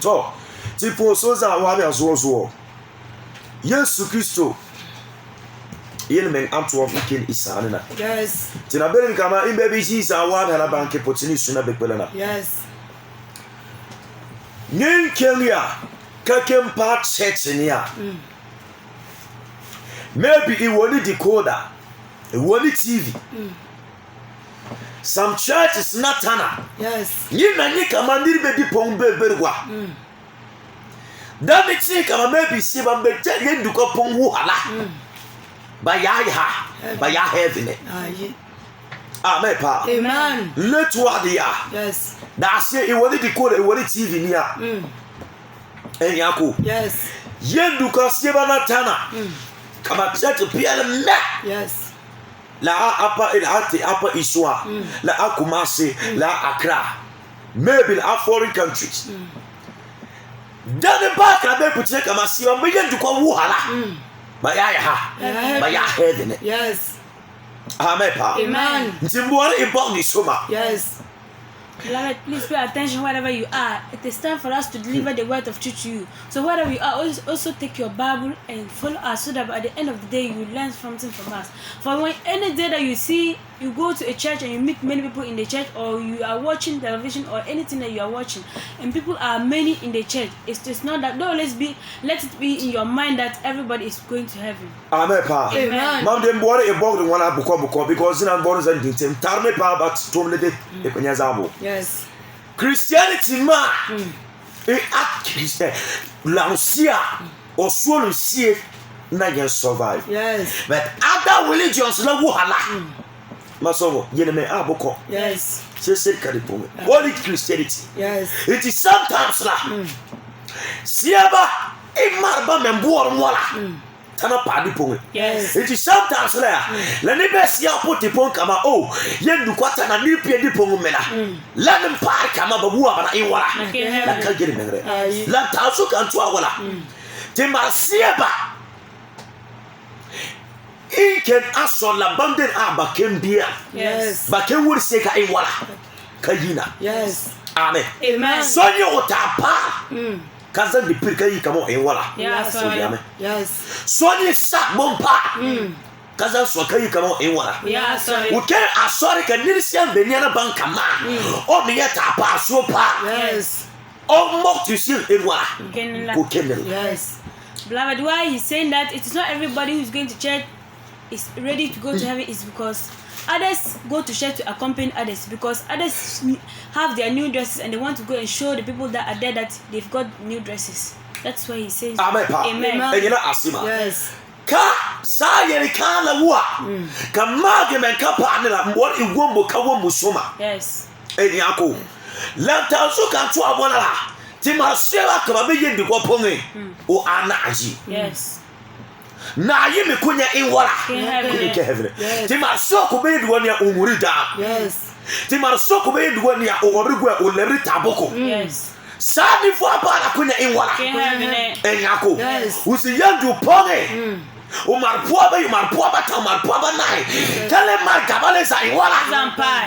to tipo so za wa be so Yesu Kristo yen men anto of ken isane na Yes. tina berin kama in baby Jesus wa be na banke potini suna be pele na Yes. nin kenya kakem pa church ni a maybe it won't decoder it won't TV some churches not tana Yes. ni na ni kama ndiri be di pon be berwa that makes it kama maybe si ba be tell you ko pon hu hala ba ya heaven Aye. amen pa Amen. let what they are Yes. that say it won't decoder it won't TV ni a enyako Yes. yendu ko si ba na tana kama church pia na Yes. la apa Iswa, la Kumasi, la Accra, maybe la foreign countries. Then the back I be put kama si o meje duko wu hala. Ba ya heaven. Yes. Amen pa. Amen. Ntimbo e bong ni soma. Yes. Beloved, please pay attention wherever you are. It is time for us to deliver the word of truth to you. So wherever you are, also take your Bible and follow us so that at the end of the day you will learn something from us. For when any day that you see, you go to a church and you meet many people in the church, or you are watching television or anything that you are watching, and people are many in the church, it's not that. Don't let it be in your mind that everybody is going to heaven. Amen pa. Amen. Mam dem bore e bong one abuko because na bore zan dintem tarme pa but tomle de e penya zabo. Yes. Christianity ma e act Christian lansia osuo no sie na yen survive. Yes. But other religions na wo hala masomo yene me aboko Yes. se karipo holy Christianity Yes. it is sometimes la siaba e marba membuor mola tana padi ponge Yes. it is sometimes la ne be sia poti pon kama yendu kwata na ni pie di pongu mena la ne par kama babu abana in wala la ka gere mengre la tasu kan tu wala te ma siaba Ken aso la banden bakem bia. Yes. Bakem wuri se ka in wala. Kayina. Yes. Amen. Amen. Sonyo otapa. Kazan di pirka yi kamo in wala. Yes. Amen. Yes. Sonyo sak bompa. Kazan so kayi kamo in wala. Yes. Uke asori ka nirisian beniana banka ma. O mi yata pa so pa. Yes. O mok tu sil in wala. Ko kenel. Yes. Beloved, why he's saying that it is not everybody who's going to church is ready to go to heaven is because others go to church to accompany others, because others have their new dresses and they want to go and show the people that are there that they've got new dresses. That's why he says Amen. Amen. And you know asima. Yes. Ka sa yeri ka la wa ka mage men ka pa ne la mo igwombo ka wo musoma Yes. enyako la ta so ka to abona la ti ma se wa ka ba be yendi ko ponge o anaji. Yes. Na yi me kunya in wala Heaven. ke heaven Yes. ti ma so ko be duwa ni umuri da Yes. ti ma so ko be duwa ni o obrigwa o leri taboko Yes. sadi fo abana kunya in wala Heaven. enyako Yes. usi yandu ponge Umarpuaba Umarpuaba nai. Tell him my cabale say wala.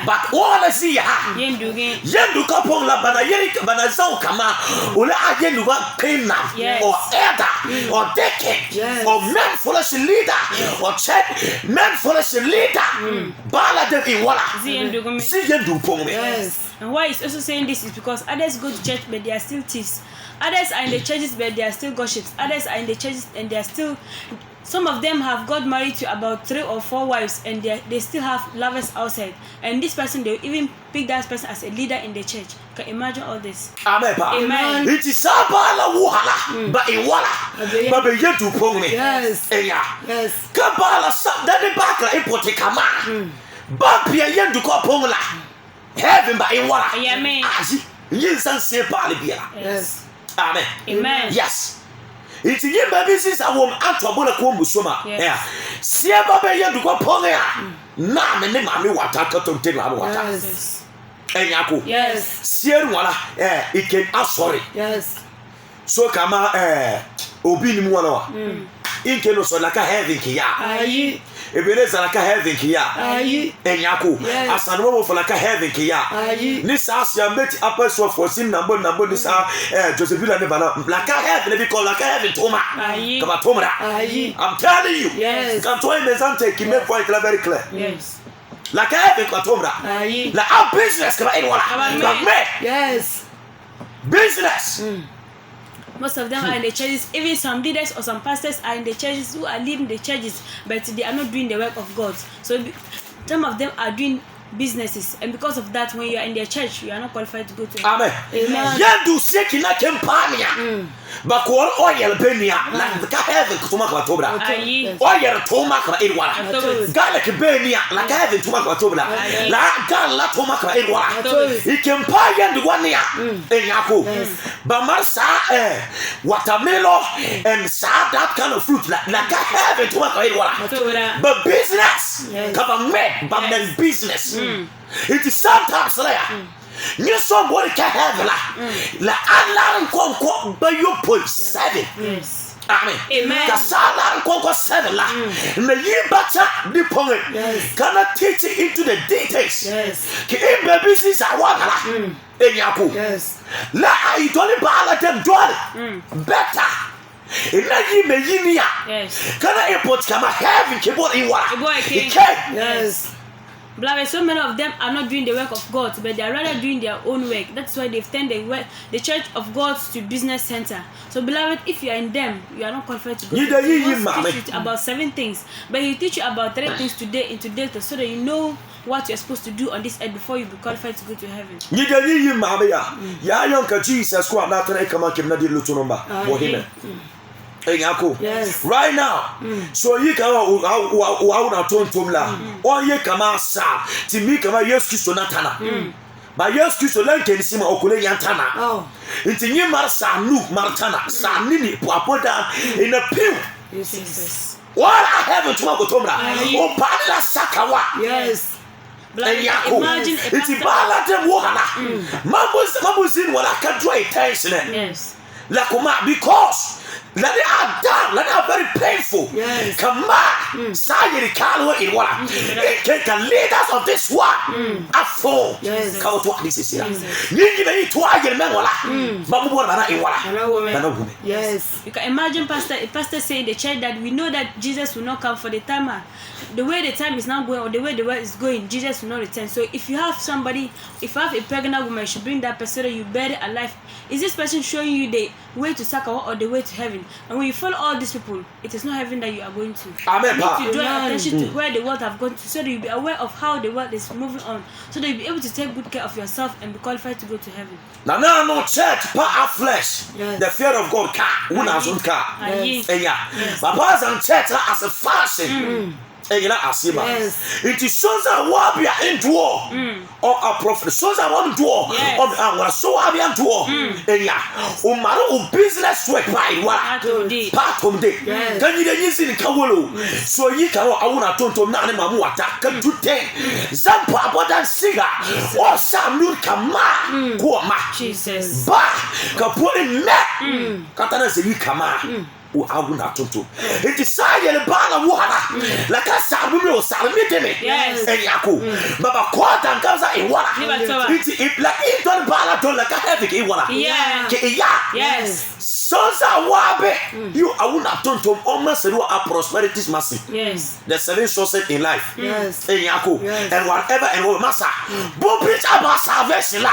But all see ha. Yendu kapong la bana yeri bana zau kama. Ule a yendu ba pena or elder or decade or men foolish leader or check men foolish leader. Bala de in wala. See yendu pong me. Yes. And why he's also saying this is because others go to church but they are still thieves. Others are in the churches but they are still gossips. Others are in the churches and they are still. Some of them have got married to about 3 or 4 wives and they still have lovers outside. And this person, they will even pick that person as a leader in the church. Can you imagine all this? Amen. Amen. It is Sabala Wuhala, but in Walla, but be yet to pong me. Yes. Yes. Kabala Sab, then the Bakla Ipotekama. Bapia yen to Koponga. Heaven by in Walla. Amen. Yes, and say Palibia. Yes. Amen. Amen. Yes. It's yin baby since I won't answer Kombushoma. Yeah. See a baby yen to Koponga. Na me mammy water to take water. Yes. Enyako. Yes. Sien wala it can sorry. Yes. So kama obi ni mu wala wa. Inke no so like heaven ki ya. Ayi. Ebeneza laka heaven kia. Aye. Enyako. Yes. Asanwo for laka heaven kia. Aye. Ni sa sia meti apeso for sin number ni sa Josephina ne bana. Laka heaven be call laka heaven toma. Aye. Kama toma. Aye. I'm telling you. Yes. Can to mezante ki make point very clear. Yes. Laka heaven kwa toma. Aye. La our business kama anyone. Like me. Yes. Business. Most of them are in the churches. Even some leaders or some pastors are in the churches who are leading the churches, but they are not doing the work of God. So some of them are doing businesses, and because of that, when you are in their church, you are not qualified to go to. Amen. Amen. Yandu sekina kempania. Bakor oil benia. Na ka heaven kutuma kwa tobra. Aye. Oil toma kwa irwala. Atobra. Gala kibenia la ka heaven tuma kwa tobra. Aye. La gala toma kwa irwala. Atobra. Ikempa yandu wania. Enyako. Bamarsa watermelon and sa that kind of fruit la ka heaven tuma kwa irwala. Atobra. But business. Yes. Kaba med bam business. It is sometimes like you somebody can have la alarm conquer by your point 7. Yes. Amen. Amen. The salar conquer 7 la. The year batter the point. Yes. Cannot teach it into the details. Yes. Ki in business I want la. Enyaku. Yes. La I don't bala them do better. Ina yi me yinia. Yes. Kana import kama heaven keyboard in what? Yes. Yes. Beloved, so many of them are not doing the work of God, but they are rather doing their own work. That's why they've turned the church of God to business center. So, beloved, if you are in them, you are not qualified to go. He teach you about 7 things, but he teach you about 3 things today in today's day, so that you know what you're supposed to do on this earth before you be qualified to go to heaven. Ya yonka Jesus kwa na tana kama kimna di lutunomba bohime. Yes. Right now, so you can wa tontom la. O ye kama sa, ti mi kama Yesu Kristo na tana. Ba Yesu Kristo lan kenisima okole yantana. Oh. Inti nyi mar sa nu martana, sa nini apoda in a pew. Jesus. What I have to go tomra. O pala sakawa. Yes. Imagine a it's bala dem wohala. Mabuzin wala ka draw attention. Yes. La kuma because let it are done, let it are very painful. Yes. Come on, Sayiri Kalwa in what? Can lead us of this one. A fool. Yes. Come to this is here. You may to I men wala. Babu Bana in wala. Yes. You can imagine a pastor saying in the church that we know that Jesus will not come for the time. The way the time is now going, or the way the world is going, Jesus will not return. So if you have somebody, if you have a pregnant woman, you should bring that person, you bury alive. Is this person showing you the way to Sakawa or the way to heaven? And when you follow all these people, it is not heaven that you are going to. Amen. You need to draw attention to where the world have gone to, so that you'll be aware of how the world is moving on, so that you'll be able to take good care of yourself and be qualified to go to heaven. Now, no church, part of flesh. Yes. The fear of God car, one has own car. Yes. But part of church as a fashion. Yes. It is shows that what we are into war or a prophet shows that what do or so I be into war. Umaro business work by what part of day. Can you use in Kawolo? So you can I want to tonto na mamu attack to 10 Zampa abodan siga or some new kama kuama Jesus ba kapuri me katana se yi kama Aguna tonto. It is silent bala water. Like a sabu or salami demi. Yes. And Yaku. Baba quad and comes out in water. It's like it don't bala to like a heavy water. Yeah. Yes. Sosa wabe. You are not tonto almost a prosperity massive. Yes. The 7 sources in life. Yes. And Yaku. Yes. And whatever and what massa. Both preach about salvation.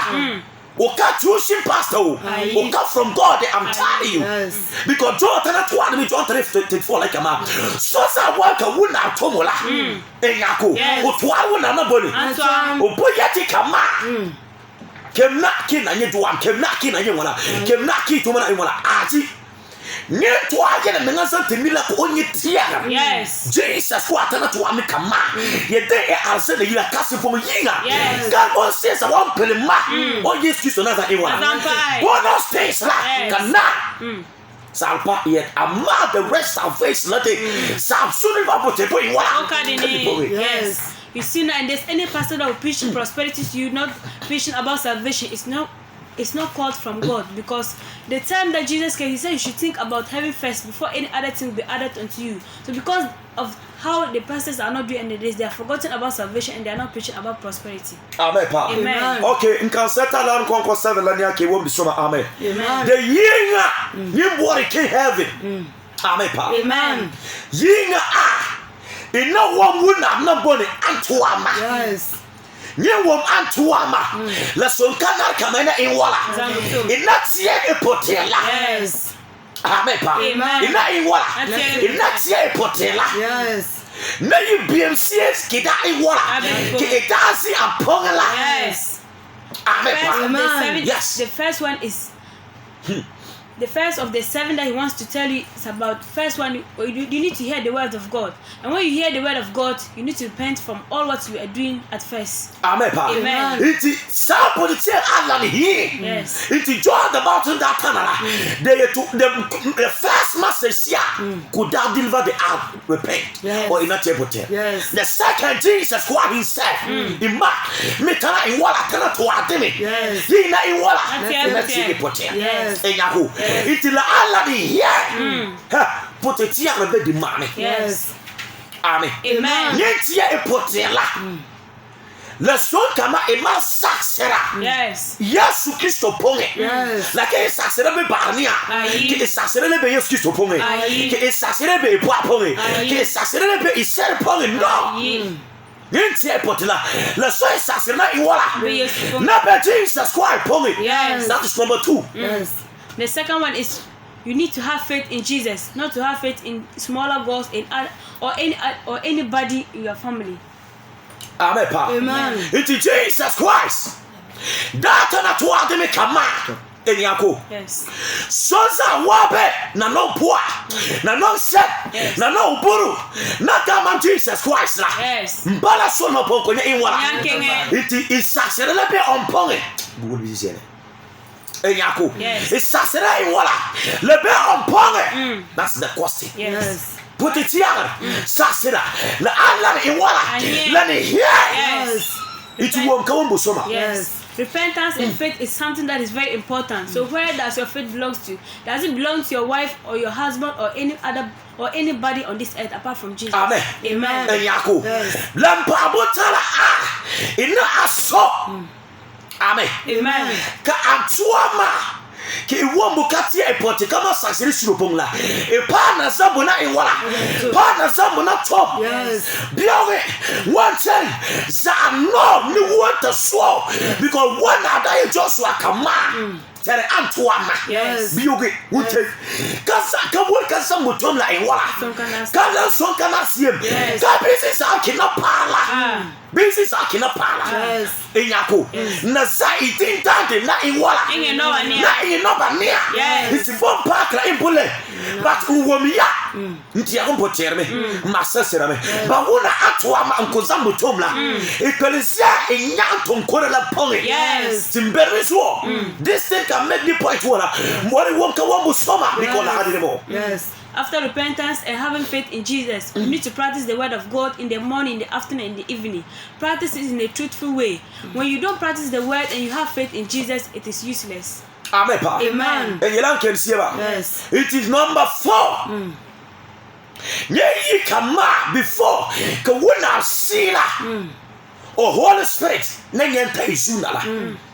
Oka choosing pastor. Oka from God, I'm telling you. Yes. Because John 3:24 like a man. So I want a woman at Tomola. Enyako. Otwa wona na boni. Oboyati kama. Kemnaki na nyeduam, kemnaki na nyewona. Kemnaki to mana iwona. Ati. Nyeto aje na mengansa temila ko onye tiara. Yes. Jesus ko atana to ami kama. Ye dey answer the yira kase from yinga. Yes. God says I want pelema. O Jesus Christ na za iwona. Bonus things la kana. Salpa yet among the rest salvation let it. Samsuni babo te boy wala. Yes. You see now, and there's any pastor that will preach prosperity to you, not preaching about salvation. It's not it's not called from God, because the time that Jesus came, he said you should think about heaven first before any other thing will be added unto you. So because of how the pastors are not doing any days, they are forgotten about salvation and they are not preaching about prosperity. Amen. Amen. Okay, in can settle down conquer 7 lania ke won bi so amen. The yinga yimbori ke heaven. Amen. Amen. Yinga ina won wuna na boni antuama. Yes. Nyewom antuama. La sonkana kamena inwala. Ina tie epotela. Yes. Amen. Ina inwala. Ina tie epotela. Yes. Na you BMCS kida inwala. Ke etasi apongela. Yes. Amen. Yes. The first one is the first of the 7 that he wants to tell you is about. First one, you need to hear the word of God, and when you hear the word of God, you need to repent from all what you are doing at first. Amen. Amen. Iti somebody say Allah here. Yes. Iti John the Mountain that Canada. The first message here could that deliver the out repent or in not able to. Yes. The second Jesus what he said in Mark me kana in wala kana to ademi. Yes. He na in wala. Let's see the potter. Yes. Yahoo. Iti la Allah here. Put it here with the money. Yes. Amen. Amen. Yentia epotela. Le son kama ema saksera. Yes. Yesu Kristo ponge. Yes. La ke saksera be barnia. Ke saksera le be Yesu Kristo ponge. Ke saksera be po ponge. Ke saksera le be iser ponge. No. Yentia epotela. Le son saksera iwala. Na be Jesus Christ ponge. Yes. That is number 2. Yes. The second one is you need to have faith in Jesus, not to have faith in smaller gods or anybody in your family. Amen. Amen. It is Jesus Christ. That na to ademi kama. Enyako. Yes. Soza wabe na no poa. Na no set. Na no buru. Na kama Jesus Christ la. Yes. Mbala so no ponko nya inwala. Yankenge. It is saksere be on ponge. Bugu bi sene. Enyako. Yes. It's saksere inwala. Lebe on ponge. That's the question. Yes. Put it here. Saksere. La Allah inwala. Let me hear. Yes. It won't come busoma. Yes. Repentance and faith is something that is very important. So where does your faith belong to? Does it belong to your wife or your husband or any other or anybody on this earth apart from Jesus? Amen. Amen. Enyako. Yes. Lampa abotala ina aso. Amen. Amen. Ka antuama ke wombo katia epote kama saksiri shirupong la. E pa na zambo na iwala. Pa na zambo na top. Yes. Biawe one time za no ni water so because one ada Joshua kama. Tere antuama. Yes. Bioge wote. Kasa kabwe kasa mutom la iwala. Kala sonkana siem. Ka business akina pala. Business akina pala. Yes. Enyako. Na za itintande na iwala. Inge no wania. Na inge no bania. Yes. It's from park la impule. But uwomia. Nti ya kompo terme. Masasera me. Ba wona atwa ankoza mutom la. Ekwelisia enyanto nkore la ponge. Yes. Timberezo. This thing can make the point wona. Mwari wonka wombo soma because I had more. Yes. After repentance and having faith in Jesus, you need to practice the word of God in the morning, in the afternoon, and in the evening. Practice it in a truthful way. When you don't practice the word and you have faith in Jesus, it is useless. Amen. Amen. And you can see about. Yes. It is number 4. Ye kama before ka wona sila. Oh Holy Spirit, nanyenta izunala.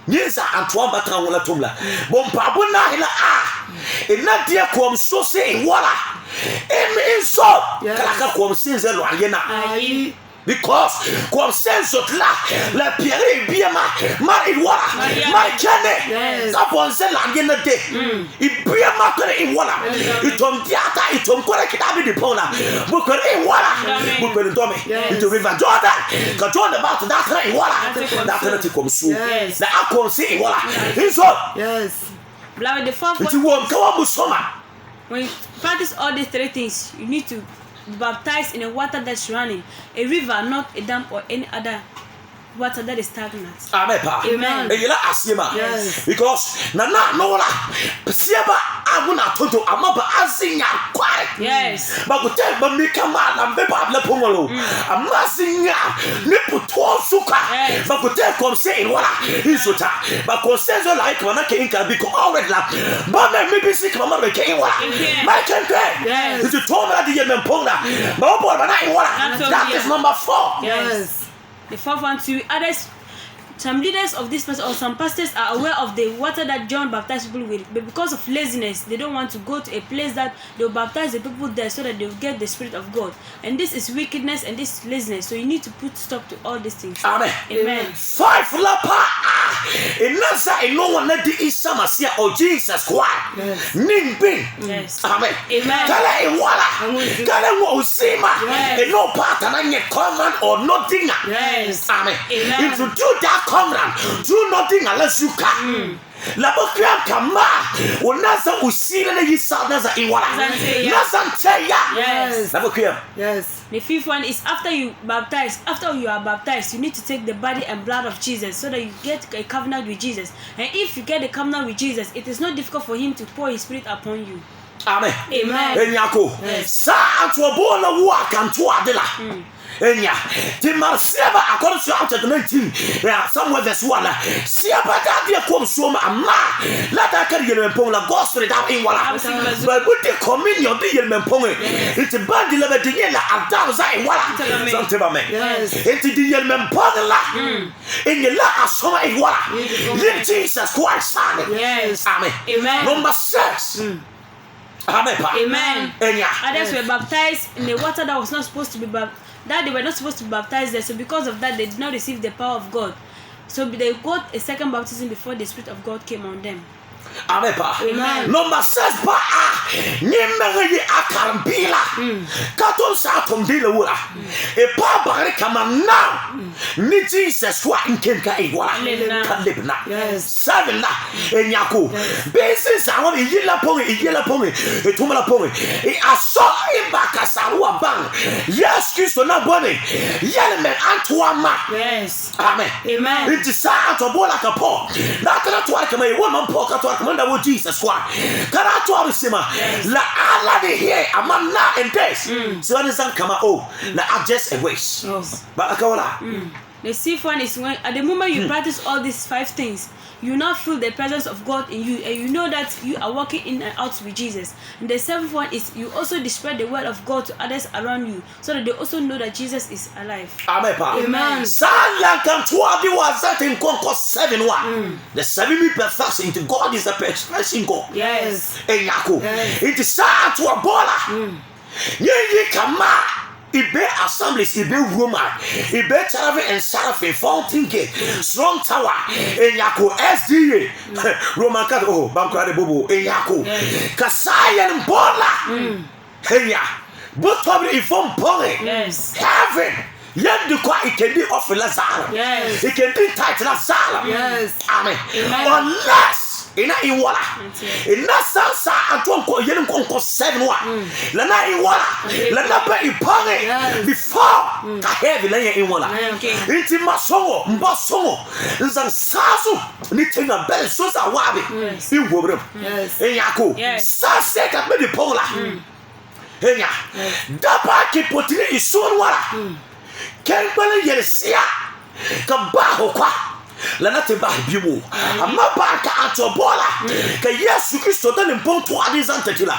Nyeza antwa batra wona tomla. Bompa bona hila ina dia kom so se wala. Em so kala kom sinze lo ayena. Ayi. Because kom senso la pierre biema mar wala. Mar kene. Kapon se la ayena de. Ibiema kore wala. Itom diata itom kore kitabi di pona. Bu kore wala. Bu kore dome. Into river Jordan. Ka Jordan about that wala. That kore kom so. Na akon se wala. Inso. Yes. Beloved, the fourth It won't come up with summer. when you practice all these 3 things, you need to be baptized in a water that's running, a river, not a dam or any other water that is stagnant. Amen. Amen. And you like asima. Yes. Because na no la siaba aguna tonto amaba asinya kware. Yes. Bagote ba mikama na mbeba bla pongolo. Amasinya ne puto suka. Bagote comme c'est in wala. Isota. Ba conseil like wana ke inka biko already la. Ba me mibisi kama me ke in wala. Ma kenke. Yes. You told me that the men ponga. Ba bo ba na in wala. That is number 4. Yes. The fourth one too. Others, some leaders of this person or some pastors are aware of the water that John baptized people with, but because of laziness, they don't want to go to a place that they'll baptize the people there so that they'll get the Spirit of God. And this is wickedness and this is laziness. So you need to put stop to all these things. Amen. Amen. 5 lapa. Inasa no one let the Isamasia or Jesus Christ. Nimbi. Yes. Amen. Amen. Kala iwala. Kala wo usima. Yes. No part and any command or nothing. Yes. Amen. Amen. If you do that command, do nothing unless you can. La bokia kama unasa usile na yisa nasa iwala. Nasa nteya. Yes. La bokia. Yes. The fifth one is after you are baptized, you need to take the body and blood of Jesus so that you get a covenant with Jesus. And if you get a covenant with Jesus, it is not difficult for him to pour his Spirit upon you. Amen. Amen. Enyako. Sa atwo na wo akanto adela. Enya. Ti Marsiaba according to chapter 19. Somewhere verse 1. Siaba da dia kom so ma ama. La da ka yele mpong la gospel da in wala. But with the communion di yele mpong. It's a band le be di la ada za in wala. Something ba me. Yes. It's di yele mpong la. In la asoma in wala. Jesus Christ son. Yes. Amen. Amen. Number 6. Amen. Amen. Enya. Others were baptized in the water that was not supposed to be that they were not supposed to be baptized there. So because of that, they did not receive the power of God. So they got a second baptism before the Spirit of God came on them. Amen. Number 6 pa nyemere akarambila kato sa tondile wala e pa bare kama now ni Jesus wa nkenka e wala kalebna 7 na enyako basis awon iyela pong e tumala pong e aso e bakasawa bang yes Christ na bone yele men antoama. Yes. Amen. Amen. It is sa to bola kapo na kana to akama e woman po ka to Manda wo Jesus kwa kana to abisema la ala de here amana and this so understand kama na adjust a ways but akawala. The sixth one is when at the moment you practice all these 5 things, you now feel the presence of God in you and you know that you are walking in and out with Jesus. And the 7th one is you also spread the word of God to others around you so that they also know that Jesus is alive. Amen. Sala kan to abi was that in conquer 7 1. The 7 perfection into God is a expressing God. Yes. Enyako. It is sa to a bola. Ye kama Ibe assemblies, Ibe Roma, Ibe Charavi and Sarafi, Fountain Gate, Strong Tower, Enyako, SDA, Roman Cat, Bankra de Bobo, Enyako, Kasaya and Bola, Henya, but probably inform Polly, Heaven. Yet the quiet can be off Lazarus. Yes. It can be tight Lazarus. Yes. Amen. Unless ina iwala ina sansa atonko yele konko 7 1 la na iwala la na ba ipare before ka heavy la iwala inti masongo mbasongo nzan sasu ni tenga bel so sa wabe iwobrem enyako sase ka be di pola enya dapa ki potire isun wala ken bale yele sia ka ba hokwa la na te ba bimu amma ba ka atobola ka Yesu Kristo da nimpon to adizante kila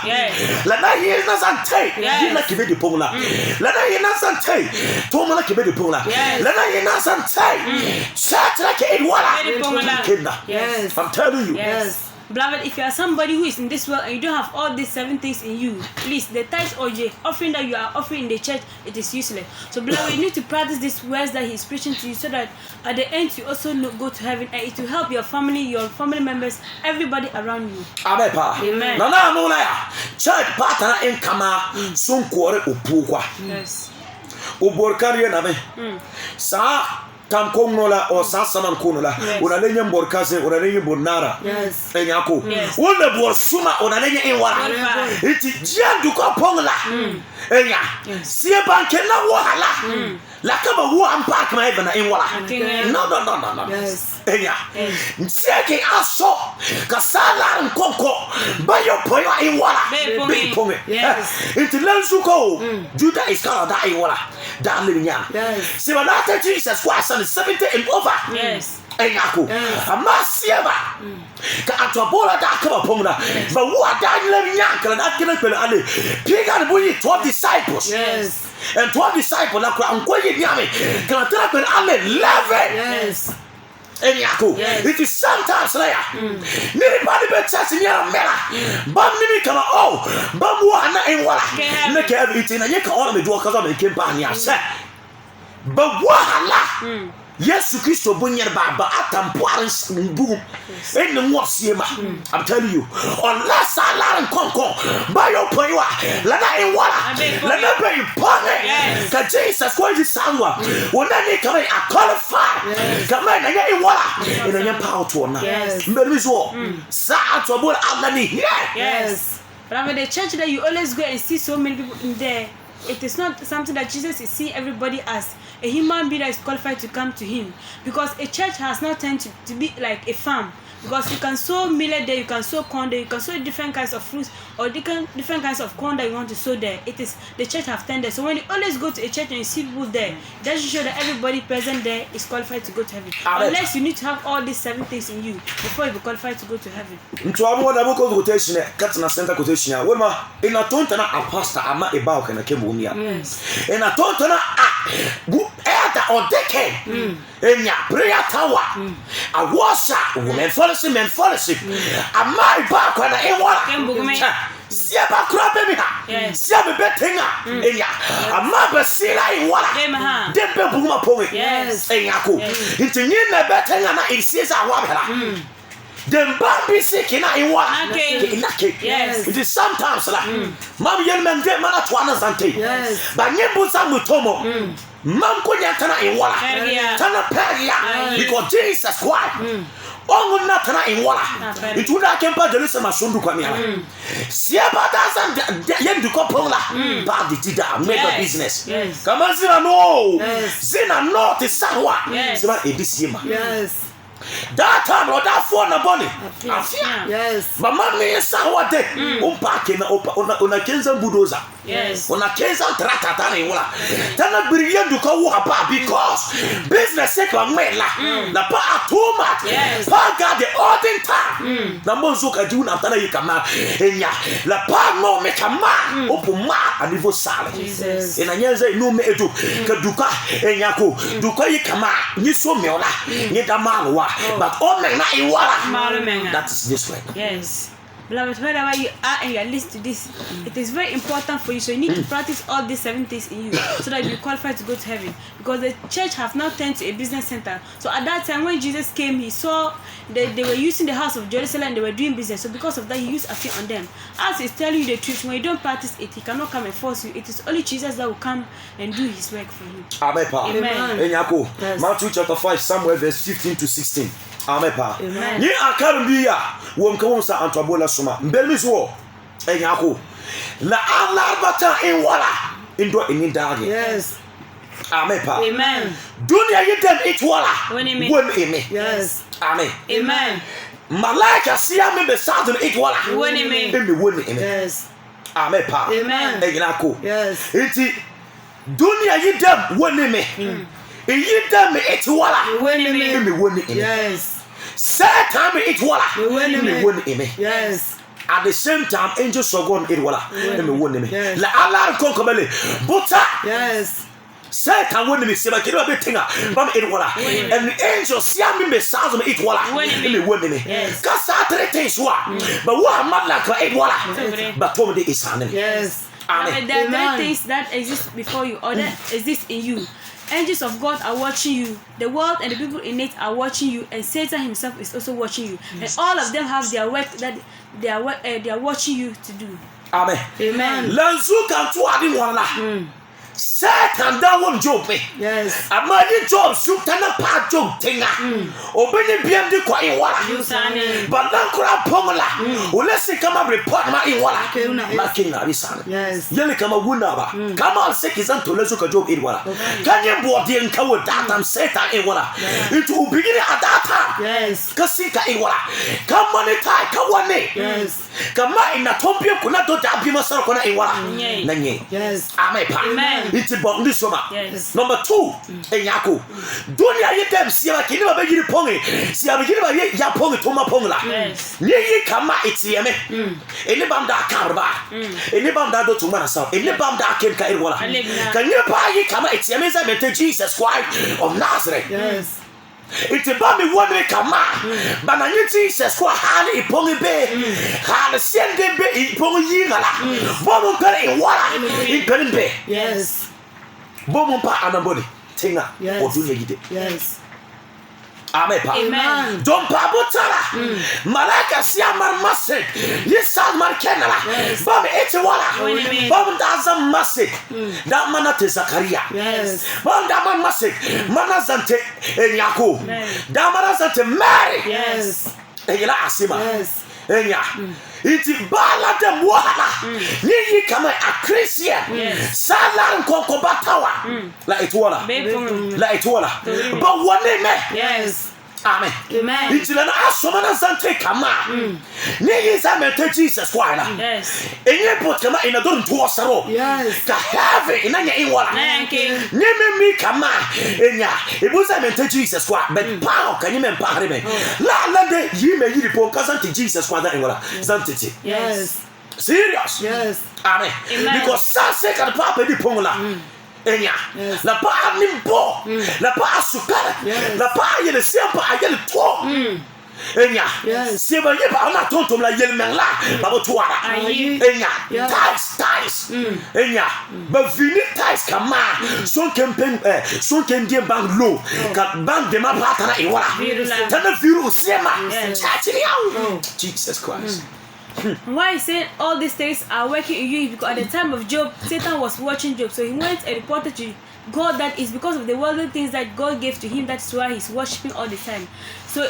la na ye na zante dina kibe di pola la na ye na zante to mala kibe di pola la na ye na zante satra ke edwala Yes. I'm telling you. Yes. Beloved, if you are somebody who is in this world and you don't have all these 7 things in you, please, the tithes or the offering that you are offering in the church, it is useless. So, beloved, you need to practice these words that he is preaching to you so that at the end you also go to heaven and it will help your family members, everybody around you. Amen. Nana no la church partner in kama sun kore opukwa. Yes. Uborkari na me. Sa tam konola o sasaman konola unalenya mborkaze unalenya bonara enyako wona bo suma unalenya enwara iti jiandu ko pongla enya sie banke na wahala La kama who am park my even in wala. No. Yes. Enya. Nseke aso kasala nkonko bayo poyo in wala. Be ponge. Yes. Into lensuko. Judah is called that in wala. That living ya. Yes. See when after Jesus Christ and 70 and over. Yes. Enyako. Amasieva. Ka atobola da kama pomna. But who are that living yank and that killer ale. Piga the boy 12 disciples. Yes. And 12 disciples na kwa nkwaye biame. Kana tera pen ale 11. Yes. Enyako. It is sometimes like nobody be church ni amela. Bam ni kama oh. Bam wa na en wala. Make everything na yeka ona me do kaza me kempa ni ase. But wahala. Yesu Kristo bunyer baba atampoare mbu enne nwosiema. I'm telling you, unless I learn konko by your power la na en wala la na be pone ka Jesus ko ji sanwa wona ni kama a qualify kama na ya en wala ina nya power to na mbele so sa atobol alani. Yes. But in the church that you always go and see so many people in there, it is not something that Jesus is seeing everybody as a human being that is qualified to come to him, because a church has not turned to be like a farm, because you can sow millet there, you can sow corn there, you can sow different kinds of fruits or different kinds of corn that you want to sow there. It is the church have turned there. So when you always go to a church and you see people there, that should show that everybody present there is qualified to go to heaven. Unless you need to have all these 7 things in you before you be qualified to go to heaven. Ntuamu wada boko quotation katina center quotation ya wema ina tonta na apostle ama ebao kana kemumia. Ina tonta na elder or decade. Enya prayer tower. A washer women fellowship. A my back when I wala. Siaba kura baby ha. Siaba betenga. Enya. A maba sila I wala. Dembe buguma ponge. Enya ko. Inti nyina betenga na insiza wabela. Them baby sick in I want. Yes. It is sometimes like Mam Yelman get mana twana zante. Yes. But Nyembusa Mutomo. Mam Kunyatana in wala. Tana Peria. Because Jesus Christ. Ongo natana in wala. It would not kempa Jerusalem Sundu Kwamiana. Siaba doesn't yendu kopola. Bad dida make a business. Come on, Zina no. Zina no the Sawa. Zima Edisima. Yes. That time or that phone na boni. Yes. But mama sawa de umpake na una kenza budoza. Yes. Una kenza tractor tani wala. Tana biriye duka wa ba because business sekwa mela. Na pa atoma. Pa ga the olden time. Na monzo ka jiuna tana yikama enya. La pa no me kama opuma anivo sale. Jesus. Ena nyenza no me edu ka duka enya ko duka yikama ni so meola ni damawa. But all men that is this way. Yes. Beloved, wherever you are and you are listening to this, it is very important for you. So you need to practice all these 7 things in you so that you qualify to go to heaven. Because the church have now turned to a business center. So at that time when Jesus came, he saw they were using the house of Jerusalem and they were doing business. So because of that, he used a fear on them. As he's telling you the truth, when you don't practice it, he cannot come and force you. It is only Jesus that will come and do his work for you. Amen. Matthew chapter 5, somewhere verse 15 to 16. Amen. Ni akarumbiya wonka antobola soma mbelmizo enyako la alarbata in wala indo inindage. Yes. Amen. Dunia yidem it wala won eme. Yes. Amen. Malaika siya me besado it wala won eme. Yes. Amen. Enyako. Yes. Iti dunia yidem won eme. Yidem it wala won eme. Yes. Satan it wala won eme. Yes. At the same time, angels of God it wala won eme. La Allah konkomele buta. Yes. Satan won eme seba kido betinga bam it wala. And the angels see me sounds it wala won eme. Cause three things wa. But what madla it wala. But Tom de is hanen. Yes. Amen. There are things that exist before you or that exist in you. Angels of God are watching you. The world and the people in it are watching you, and Satan himself is also watching you. And all of them have their work that they are watching you to do. Amen. Amen. Lanzu kan tu adi wala. Satan da won Job me. Yes. Amani Job sutana pa Job tenga. Obeni biam di kwa inwala. Badan kura pomola. Ulesi kama report ma inwala. Makinga bisana. Yes. Yele kama wuna ba. Kama sekizan tolezo ka Job inwala. Kanye bodi enka wo datam Satan inwala. Itu ubigini adata. Yes. Kasika inwala. Kama ne tai kawane. Yes. Kama ina tompie kuna do dabi masara kuna inwala. Nanye. Yes. Amen. It's about this summer. Yes. Number 2, Enyako. Dunia yetem siya kini ba yiri pongi. Siya yiri ba ya pongi toma pongla. Yes. Nye kama itiyeme. Eni bam da karba. Eni bam da do tuma na sa. Eni bam da kem ka irwala. Kanye pa yi kama itiyeme za mente Jesus Christ of Nazareth. Yes. It's about me one way kama. Bana nye Jesus Christ hali ipongi be. Hali sende be ipongi yingala. Bomo kare inwala. Impeni be. Yes. Bomo pa anabodi. Tinga. Yes. Odunya yide. Yes. Amen. Amen. Don't pabutara. Malaka siya marmasik. Yisad markenala. Bam eti wala. Bam daza masik. Da mana te Zakaria. Yes. Bam da man masik. Mana zante Enyako. Da mana zante Mary. Yes. Enyala asima. Yes. Enya. Iti bala de mwala. Niyi kama a Christian. Sala nkoko batawa. La itwala. La itwala. But one me. Yes. Amen. Amen. Iti lana asoma na zante kama. Niyi za mente Jesus Christ. Yes. Enye pot kama ina don tuwasaro. Yes. Ka heaven inanya inwala. Nime mi kama enya. Ibuza mente Jesus Christ. But power can you men pahre me. La de yime yiri po kazanti Jesus Christ inwala. Zantiti. Yes. Serious. Yes. Amen. Because sanse kan papa di pongola. Enya. Yes. La pa nimbo. La pa sukara. Yes. La pa yele siapa ayele to. Enya. Yes. Siapa ye ba na tontom la yele menla. Babo tuara. Aye. Enya. Yeah. Ties. Enya. Ba vini ties kama. Son kempen son kendie bang low. Ka bang de ma patana e wala. Tana viru sema. Chachiri yawo. Jesus Christ. Why he said all these things are working in you? Because at the time of Job, Satan was watching Job, so he went and reported to God that it's because of the worldly things that God gave to him. That's why he's worshiping all the time. So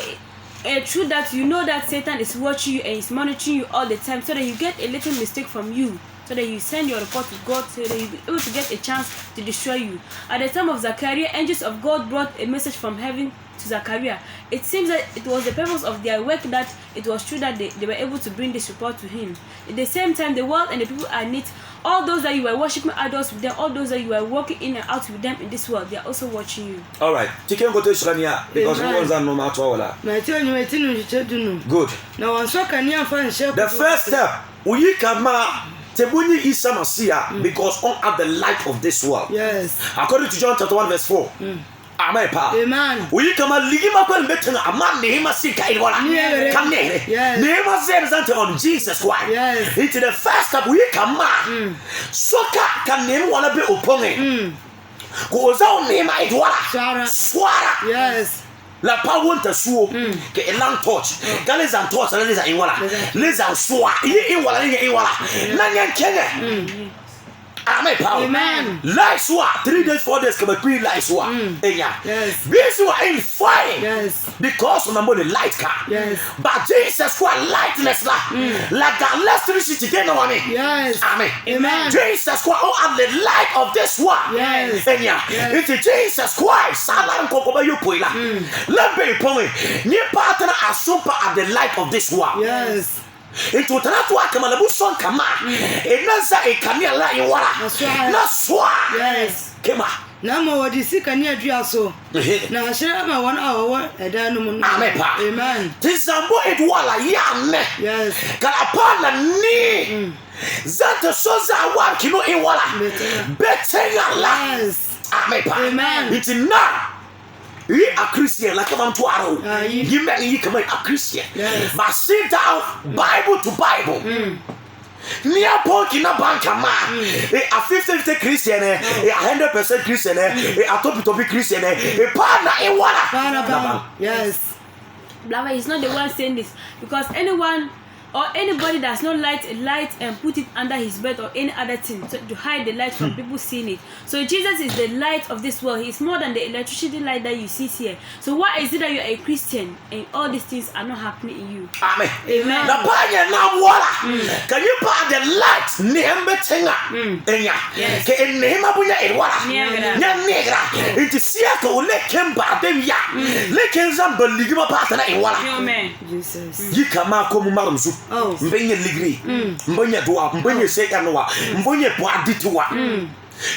through that, you know that Satan is watching you and he's monitoring you all the time, so that you get a little mistake from you, so that you send your report to God, so that you'll be able to get a chance to destroy you. At the time of Zachariah, angels of God brought a message from heaven to Zachariah. It seems that it was the purpose of their work that it was true that they were able to bring this report to him. At the same time, the world and the people are neat. All those that you were worshiping idols with them, all those that you were walking in and out with them in this world, they are also watching you. All right. Chicken go to Shania because we want no matter what. Good. The first step, we come Tebuni is Samasia because on at the light of this world. Yes. According to John chapter 1 verse 4. Amen. Amen. We come a ligima when better a man nehema sika iwala. Come near. Yes. Nehema says on Jesus Christ. Yes. Into the first step we come soka can name one be upon goes out nehema idwala. Swara. Yes. La pa wonta suo ke elang torch gales and torch and leza inwala leza swa ye inwala ye inwala na nyan kenge. Amen. Amen. Life swa 3 days 4 days come be life swa enya. Yes. This one in fire. Yes. Because remember the light car. Yes. But Jesus Christ lightless like the electricity they know what I mean. Yes. Amen. Amen. Jesus Christ am the light of this world. Yes. Enya. Yes. It's Jesus Christ. Salam kokoba you poila. Let me point. Ni partner asumpa at the light of this world. Yes. Into Tanatu Akamalabu son kama. Enaza e kamia la iwara. Na swa. Yes. Kema. Na mo wadi sika ni adua so. Na ahira ma won awo eda no mu. Amen. Amen. Tizambo edwala yame. Yes. Kalapana ni. Zata soza wa kino iwala. Betenga la. Yes. Amen. Amen. It's now. You are Christian like I'm to arrow. You make you come a Christian. Yes. But sit down Bible to Bible. Near point in a bank a 50 Christian, a 100% Christian, a topic Christian, a partner in water. Yes. Blava is not the one saying this, because anyone or anybody does not light a light and put it under his bed or any other thing to hide the light from people seeing it. So Jesus is the light of this world. He is more than the electricity light that you see here. So why is it that you are a Christian and all these things are not happening in you? Amen. Amen. Na panya na wala. Can you buy the light? Nembe tenga. Enya. Ke nema bunya edwala. Nya negra. Inti siaka ole kemba dem ya. Le kenza baligima patana edwala. Amen. Jesus. Yikama ko mu marumsu. Mbenye ligri. Mbenye doa, mbenye seka noa. Mbenye boaditwa.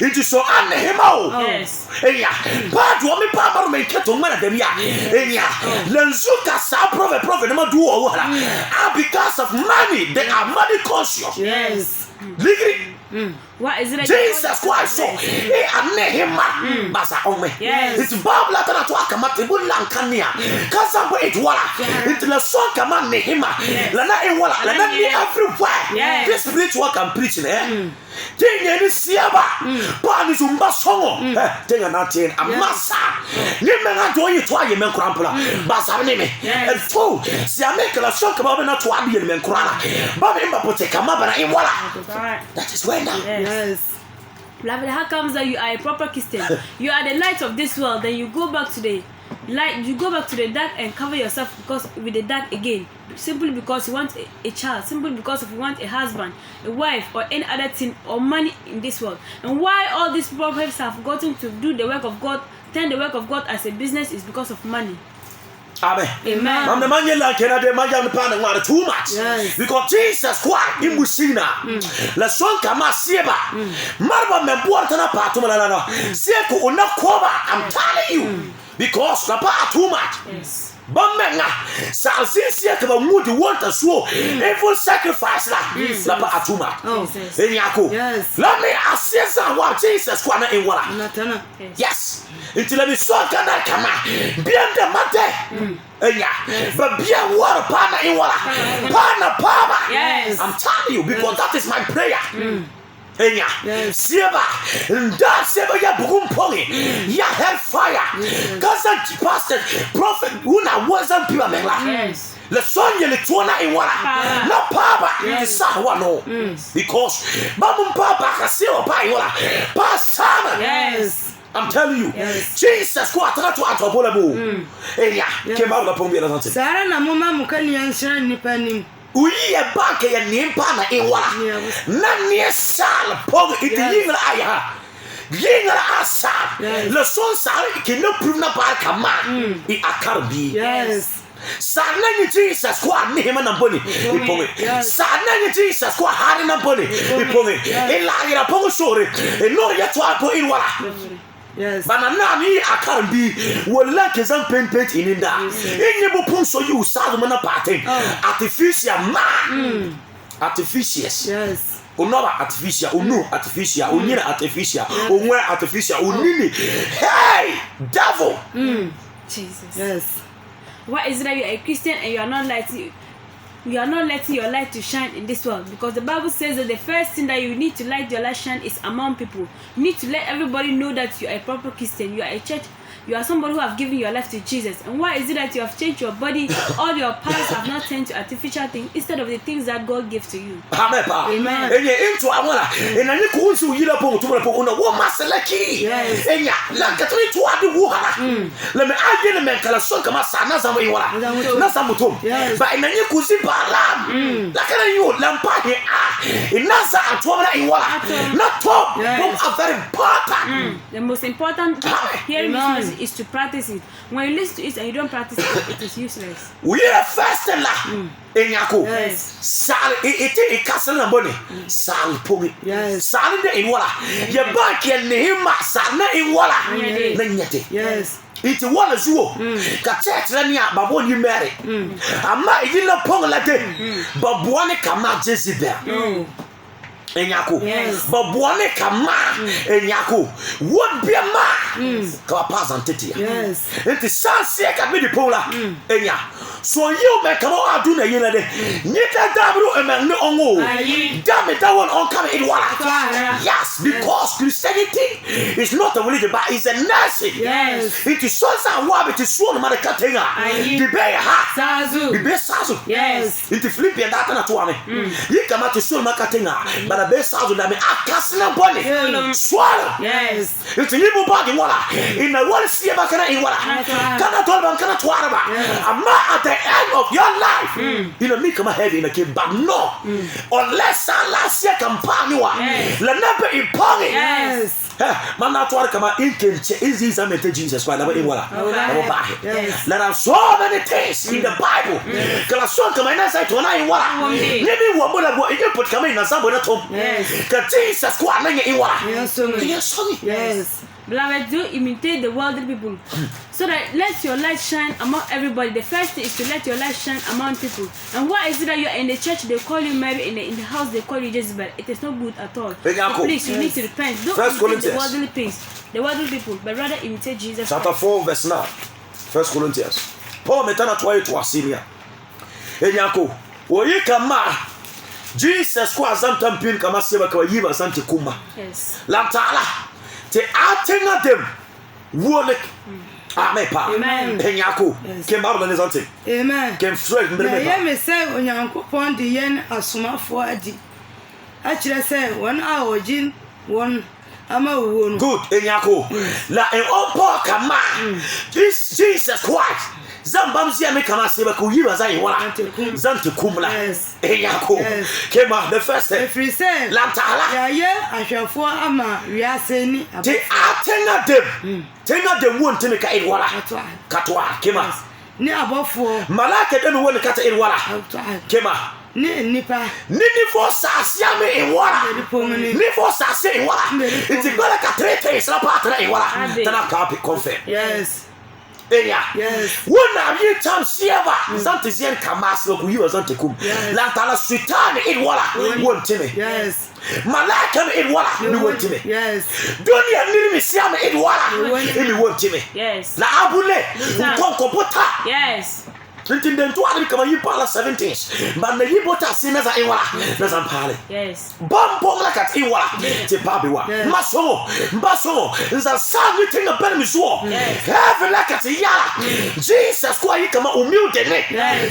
Inti so anehema o. Yes. Enya. Ba do me pa marum enketo ngana dem ya. Enya. Lenzuka sa prophet na do o wala. Because of money, they are money conscious. Yes. Ligri. What is it? Jesus Christ so anehema basa ome. It's Bible atana to akamate bu lankania. Kasambo etwala. It la so kama nehema. La na enwala, la na ni everywhere. This spiritual can preach Tenye ni siaba. Pa ni zumba songo. Tenga na ten amasa. Ni menga do yi to aye men krampula. Basa ni me. And so, si ameka la so kama na to adi men krana. Ba me mbapote kama bana enwala. That is where now. Yes. Beloved, how comes that you are a proper Christian? You are the light of this world, then you go back to the light, you go back to the dark and cover yourself with the dark again. Simply because you want a child, simply because you want a husband, a wife, or any other thing, or money in this world. And why all these prophets have gotten to do the work of God, turn the work of God as a business, is because of money. Amen. Amen. I'm the man you like and the man you pan too much. Yes. Because Jesus Christ in Musina. La son kama sieba. Marba me buatana patuma na. Sieko una koba. I'm telling you. Because na pa too much. Yes. Bamenga. Salsisia kaba mudi want to show. Evil sacrifice la pa too much. Enyako. Yes. Let me assess what Jesus Christ in wala. Natana. Yes. Until me so kana kama. Bienda mate. Enya. But bia water pana in wala. Pana pama. Yes. I'm telling you because that is my prayer. Enya. Yes. Sieba. Nda sieba ya bukumpongi. Ya hellfire. Kaza pastor prophet una wasn't pure mengla. Yes. Le sonye le tuona in wala. Na papa. Yes. Sawa no. Because babum papa kasio pa in wala. Pa sama. Yes. I'm telling you, Jesus ko atana to atobola bo. Eya, ke ma ba pombi na tante. Sara na mama mukani yansira nipa nim. Uyi e bank ya nimpa na enwala. Na ne sal pog it yingra aya. Yingra asa. Le son sal ke no prove na ba kama. I akarbi. Yes. Sana ni Jesus ko ani hema na boni. Iponge. Sana ni Jesus ko hari na boni. Iponge. Ela ira pongo sore. E no ya to apo inwala. Yes. Banana ni akarbi wala kezan paint in inda. Enye bo punso you sad mana pattern. Artificial man. Artificious. Yes. Onova artificial, onu artificial, onina artificial, onwe artificial, onini. Hey, devil. Jesus. Yes. Why is it that you are a Christian and you are not letting your light to shine in this world? Because the Bible says that the first thing that you need to light your light shine is among people. You need to let everybody know that you are a proper Christian. You are a church. You are somebody who have given your life to Jesus. And why is it that you have changed your body? All your parts have not turned to artificial things instead of the things that God gave to you. Amen. Enye into awala. Ena ni kuunsi uyila pongo tumula pongo na wo maselaki. Yes. Enya la katoni tu adi wuhala. Le me aye le me kala son kama sana zamu iwala. Na zamu tom. Ba ena ni kuzi balam. La kana yu lampa he a. Inaza atwala iwala. Na top. Both are very important. The most important thing of hearing this message is to practice it. When you listen to it and you don't practice it, it is useless. We are first la. Enyako. Yes. Sal it castle na boni. Sal pongi. Yes. Sal de inwala. Ye bank ye nehima sal na inwala. Na nyete. Yes. It's one as you. Katet Lania Baboni Mary. Ama idina pong la de. Babuane kama Jezebel. Enyako. Yes. Babuane kama Enyako. What be a man? ka pass antete Yes. enti sanse ka me di pola enya so you me come on do na yele de nyita dabru emanne ongo damn that one on come in wala. Yes, because Christianity is not a religion but it's a nation. Yes. It is so that what it is so many katenga the be ha Sazu. the be sazu. Yes. It Philippians that na to ame you come to so many katenga but the be sazu da me akasna body swallow. Yes. It's in your body wala in the one see ba kana in wala kana to ban kana to araba amma at the end of your life you know me come heavy in a kid but no unless last year campaign wa la never in pong. Yes. Man na to araba kama in kenche is amete Jesus wala ba in wala Yes. there are so many things in the Bible kala so kama ina sai to na in wala nimi wo mo la bo e put kama ina sa bo na tom ka Jesus kwa na in wala yes. Beloved, do imitate the worldly people, so that let your light shine among everybody. The first thing is to let your light shine among people. And why is it that you are in the church, they call you Mary, in the house they call you Jezebel? It is not good at all. So please, you need to repent. Don't imitate the worldly things, the worldly people, but rather imitate Jesus. Chapter 4 verse 9. 1 Corinthians. Paul metana twa to asinia. Enyako, oyi kama Jesus kwa azamtampin kama seba kwa yiba asante kuma. Yes. Lantala. Te atenga dem wolek amen pa enyako kem ba ne zante Amen. kem straight ndre me Ya me say onyankopon de yen asomafo adi a kire say won a ogin won ama wo no good enyako la en opo kama Jesus Christ zambam zia me kama seba ko yiba zai wala zante kumla enyako kema the first free say lantala ya ye ahwefo ama wiase ni te atenga dem won teme ka wala katwa kema ni abofo malaka dem won kata wala kema ni nipa ni for sasia me wala ni for sasia wala it's gola ka trete sala patra wala tana ka confirm yes. Yes. Wona bi tam sieva zante zien kamaslo ku yiwa zante kum la tala sultan in wala won teme Yes. malaka in wala ni won teme Yes. dunia niri mi siama in wala mi won teme Yes. la abule konko bota Yes. Tintin to ari kama yipala 17s but na yibota sineza in wala na zampale Yes. bambo la kat in wala te pabiwa masomo nza sangu tinga bele mizuo have la kat yala Jesus kwa kama umilde ne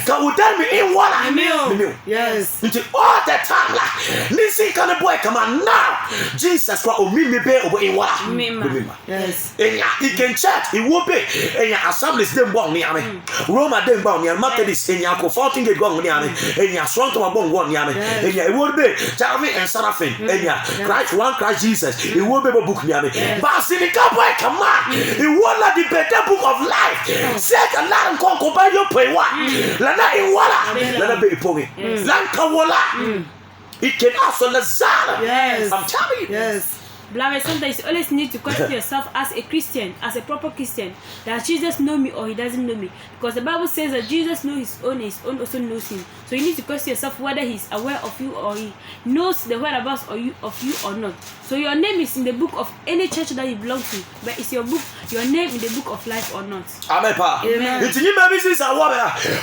ka udami in wala miu Yes. until all the time la nisi kana boy kama now Jesus kwa umimi be obo in wala mima Yes. enya iken chat iwobe enya assemblies dem bon ni ame Roma dem bon ni Methodist enya ko 14 gate gong ni ame enya strong to bon gon ni ame enya iwobe Charlie and Seraphim enya Christ one Christ Jesus iwobe book ni ame but sinika boy kama iwola the better book of life set a lot of konko ba yo pay wa la na iwala la na be ipongi la kawola it can also lazara. Yes. I'm telling you. Yes. Beloved, sometimes you always need to question yourself as a Christian, as a proper Christian, that Jesus knows me or he doesn't know me. Because the Bible says that Jesus knows his own also knows him. So you need to question yourself whether he's aware of you or he knows the whereabouts of you or not. So your name is in the book of any church that you belong to, but is your name in the book of life or not? Amen pa. Amen. It's you maybe since I want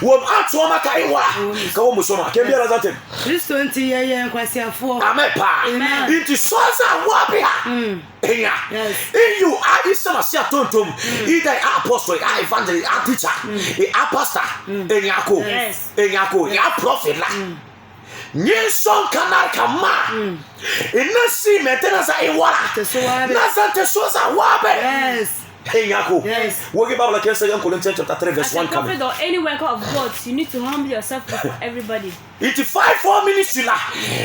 wo atwo maka iwa. Ka wo musoma. Ke bia lazate. Kristo nti ye nkwasiafo. Amen pa. Amen. Into soza wa bia. Enya. Yes. You are isama sia tontom. Either apostle, evangelist, teacher, pastor, enyako. Yes. Enyako, ya prophet la. Nyinson kana kama. Inasi metena za iwala. Na zante soza wa be. Yes. Enyako. Yes. Wo give Bible like 2 Corinthians chapter 3 verse As 1 a prophet or any worker of God, you need to humble yourself before everybody. It's 5-4 minutes là.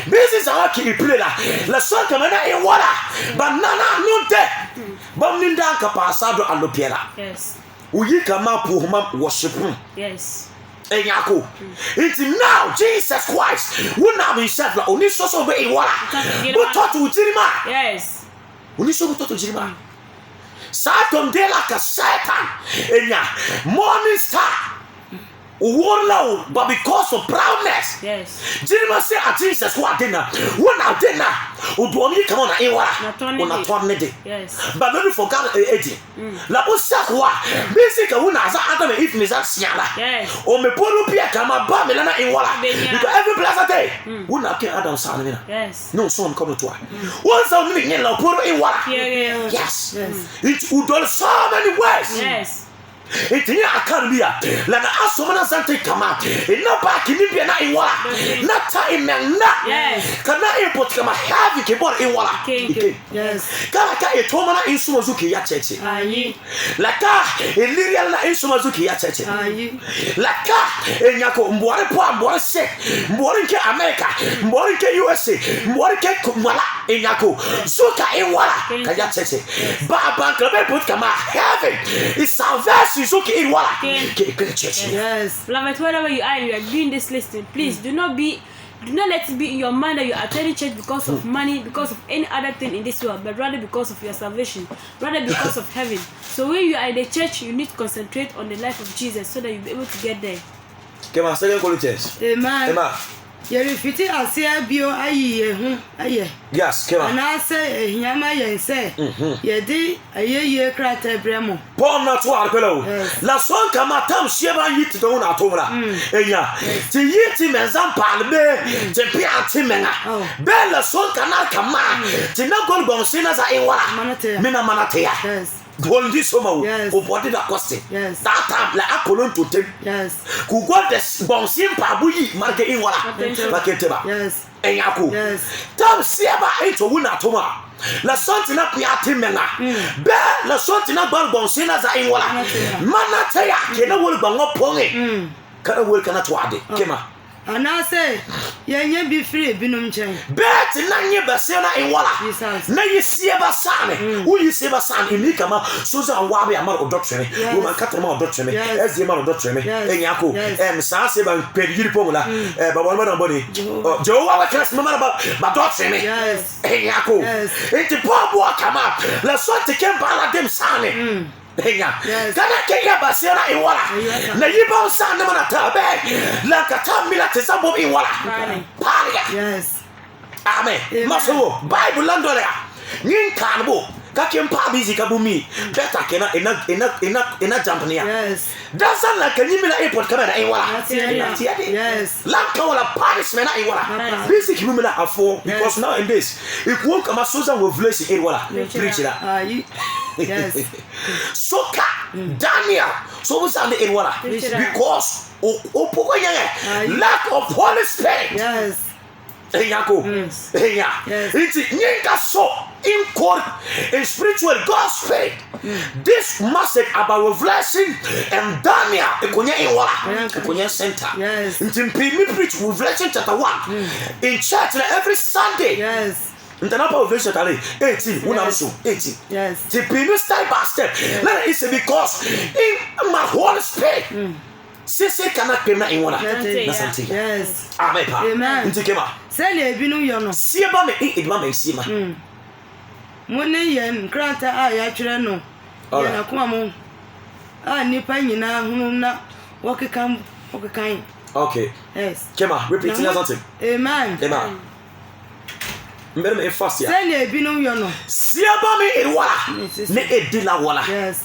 This is how qui prie là. La son comme na e wala. Banana no de. Bam ninda ka pasado alopiela. Yes. Uyi kama pour worship. Yes. Enyako. It's now Jesus Christ. Who now himself la oni so so be e wala. But to ujirima. Yes. Oni so to ujirima. Satan de la ka Satan. Enya morning star. Wona, but because of proudness. Yes. Jesus say at Jesus who are dinner. One dinner. Udwoni come on Una tornade. Yes. But don't forget Eddie. La Osakwa. Basic una as Adam if Mizan Siala. Yes. O me polo pia kama ba melana Iwala. Because every blessed day. Una ke Adam Sanina. Yes. No son come to once I'm living in La Poro Iwala. Yes. It udol so many ways. Yes. Itinya akaribia la na asomana sante kama ina ba kinibia na Iwala na ta imena kana import kama heavy keyboard Iwala. Yes. Kala ka etoma na insuma zuki ya cheche. Ayi. La ka eliria na insuma zuki ya cheche. Ayi. La ka enyako mbore po mbore se mbore nke America mbore nke USA mbore nke kumala enyako zuka Iwala ka ya cheche. Ba ba klabe put kama heaven is salvation. Yes. Beloved, wherever you are doing this listening, please do not let it be in your mind that you are attending church because of money, because of any other thing in this world, but rather because of your salvation, rather because of heaven. So when you are in the church, you need to concentrate on the life of Jesus so that you'll be able to get there. Come on, 2 Corinthians. Amen. Yerifiti asia bio ayi hu aye. Yes, come on. Na say ehiama yen say. Yedi ayeye krata bremo. Paul na to arpelo. La son kama tam sieba yiti do na to mra. Enya. Ti yiti menzam palbe. Ti pia ti menga. Be la son kana kama. Ti na gol bon sina za Iwala. Mina manatea. Yes. Bondi somo o body da coste. That time la akolon to tem. Yes. Ku go des bon simpa buyi marke Iwala. Maketeba. Yes. Enyako. Yes. Tam sieba ento wuna toma. La sonti na piati menga. Be la sonti na bon sina za Iwala. Manatea kena wol bango ponge. Kana wol kana to ade. Kema. Ana say yenye bi free binum chen. Bet na nye basena Iwala. Na yisi ba sane. Wo yisi ba sane ni kama soza wabe amar odotreme. Wo man katama odotreme. Ezi man odotreme. Enyako. Sa se ba pediri pomula. Ba won ma boni. Jo wa class mama ba dotreme. Yes. Enyako. Enti pobo kama. La sorte kemba dem sane. Enya. Kana kenya basena Iwala. Na yiba sane mana tabe. La katamila tsambo Iwala. Paria. Yes. Amen. Maso Bible landole. Nin kanbo. Kakem pa busy kabumi. Better kena ina jump near. Yes. Doesn't like a nimila airport kamera Iwala. Yes. Lanka wala Paris mena Iwala. Basic nimila afo because now in this it won't come as Susan with flesh Iwala. Preach that. Yes. Soka Daniel. So was on the Iwala because lack of Holy Spirit. Yes. Enyako. Enya. It's nyinga so in court in spiritual gospel. This message about revelation and Daniel Ikonya Iwala Ikonya center. Yes. It's in preach Revelation chapter 1 in church every Sunday. Yes. International Revelation chapter 18 18. Yes. To be step by step. Let it say because in my Holy Spirit. Sisi kana kema Iwala. Yes. Amen. Amen. Ntikema. Say le binu yo no. Sieba me edma me siema. Mone yen krata a ya twere no. Ya na kuma mo. A nipa nyina hunu na wokekan. Okay. Yes. Kema, repeat something. Amen. Amen. Mbere me fast ya. Say le binu yo no. Sieba me Iwala. Ne edila wala. Yes.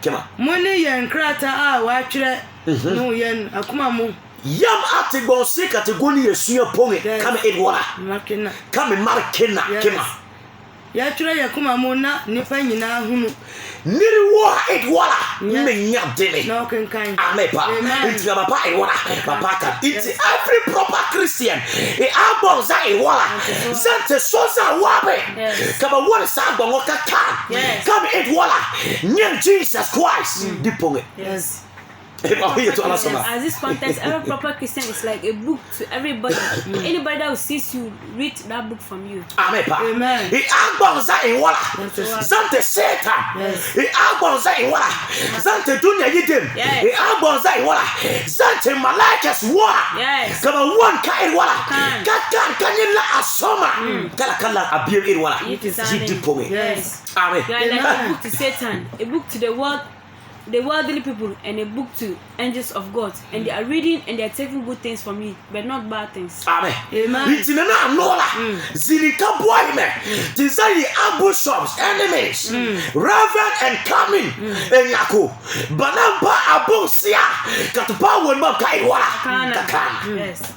Kema. Mone yen krata a wa twere no yen akuma mo. Yam atigbon se kategori yesuya ponge kame Iwala. Markena. Kame markena kema. Ya twere ya kuma mo na nipa nyina hunu. Niri wo Iwala me nya dele. No kan. Amepa. It's your papa Iwala. Papa. It's every proper Christian. E abon za Iwala. Zante soza wabe. Kama wona sa gbon woka kan. Kame Iwala. Nyam Jesus Christ. Diponge. Yes. As this context, every proper Christian is like a book to everybody. Anybody that will sees you, read that book from you. Amen. He agbonza Iwala. Zante Satan. He agbonza Iwala. Zante dunya yidem. He agbonza Iwala. Zante malaikas wa. Kama one ka Iwala. Kakan kanyela asoma. Kala abiem Iwala. Yes. Amen. You are like a book to Satan, a book to the world. the worldly people and a book to angels of God, and they are reading and they are taking good things from you, but not bad things. Amen. Amen. It's in an anola. Zilika boy me. Desire ambush shops, enemies, raven and coming. Enyako. Banampa abusia. Katupa wonma kaiwala. Yes.